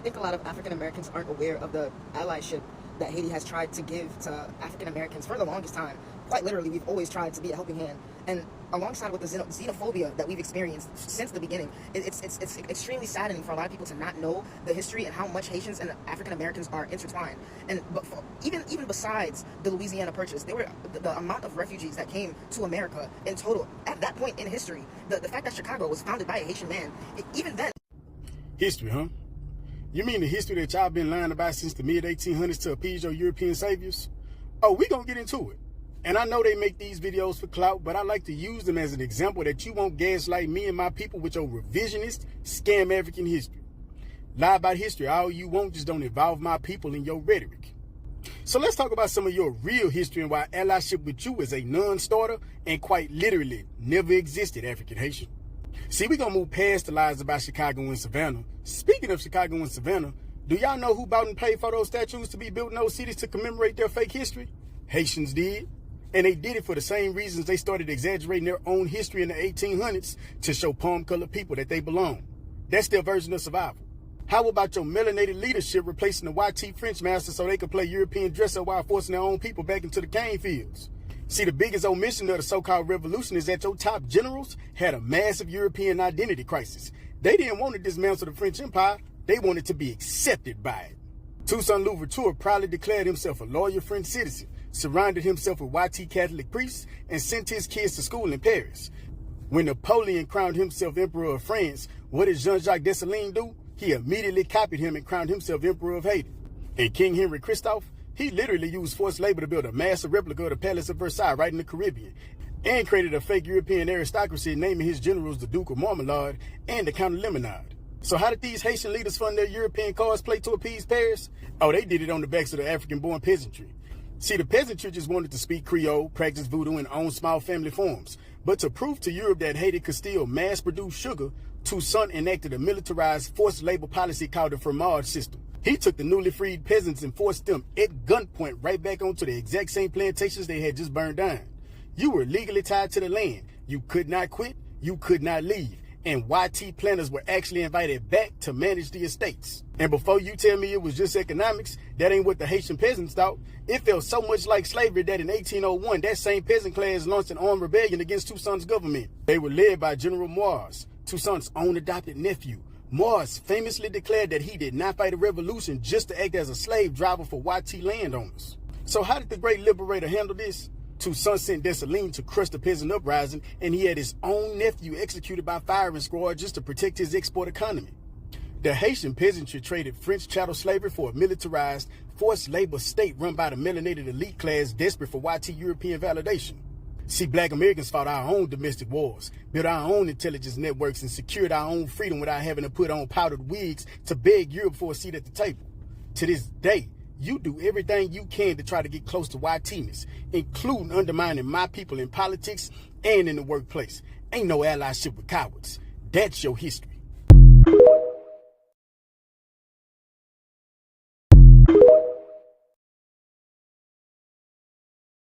think a lot of African Americans aren't aware of the allyship that Haiti has tried to give to African Americans for the longest time. Quite literally, we've always tried to be a helping hand. And alongside with the xenophobia that we've experienced since the beginning, it's extremely saddening for a lot of people to not know the history and how much Haitians and African Americans are intertwined. And even besides the Louisiana Purchase, the amount of refugees that came to America in total at that point in history. The fact that Chicago was founded by a Haitian man, even then. History, huh? You mean the history that y'all been lying about since the mid-1800s to appease your European saviors? Oh, we gonna get into it. And I know they make these videos for clout, but I like to use them as an example that you won't gaslight me and my people with your revisionist, scam African history. Lie about history all you want, just don't involve my people in your rhetoric. So let's talk about some of your real history and why allyship with you is a non-starter and quite literally never existed, African Haitian. See, we're going to move past the lies about Chicago and Savannah. Speaking of Chicago and Savannah, do y'all know who bought and paid for those statues to be built in those cities to commemorate their fake history? Haitians did. And they did it for the same reasons they started exaggerating their own history in the 1800s to show palm-colored people that they belong. That's their version of survival. How about your melanated leadership replacing the YT French master so they could play European dress-up while forcing their own people back into the cane fields? See, the biggest omission of the so-called revolution is that your top generals had a massive European identity crisis. They didn't want to dismantle the French Empire. They wanted to be accepted by it. Toussaint Louverture proudly declared himself a loyal French citizen, surrounded himself with YT Catholic priests, and sent his kids to school in Paris. When Napoleon crowned himself Emperor of France, what did Jean-Jacques Dessalines do? He immediately copied him and crowned himself Emperor of Haiti. And King Henry Christophe, he literally used forced labor to build a massive replica of the Palace of Versailles right in the Caribbean, and created a fake European aristocracy, naming his generals the Duke of Marmalade and the Count of Lemonade. So how did these Haitian leaders fund their European cosplay to appease Paris? Oh, they did it on the backs of the African-born peasantry. See, the peasantry just wanted to speak Creole, practice voodoo, and own small family farms. But to prove to Europe that Haiti could still mass-produce sugar, Toussaint enacted a militarized forced labor policy called the Fromage system. He took the newly freed peasants and forced them at gunpoint right back onto the exact same plantations they had just burned down. You were legally tied to the land. You could not quit. You could not leave. And YT planters were actually invited back to manage the estates. And before you tell me it was just economics, that ain't what the Haitian peasants thought. It felt so much like slavery that in 1801, that same peasant class launched an armed rebellion against Toussaint's government. They were led by General Moise, Toussaint's own adopted nephew. Moise famously declared that he did not fight a revolution just to act as a slave driver for YT landowners. So how did the great liberator handle this? Toussaint sent Dessalines to crush the peasant uprising, and he had his own nephew executed by firing squad just to protect his export economy. The Haitian peasantry traded French chattel slavery for a militarized, forced labor state run by the melanated elite class desperate for YT European validation. See, black Americans fought our own domestic wars, built our own intelligence networks, and secured our own freedom without having to put on powdered wigs to beg Europe for a seat at the table. To this day, you do everything you can to try to get close to YTness, including undermining my people in politics and in the workplace. Ain't no allyship with cowards. That's your history.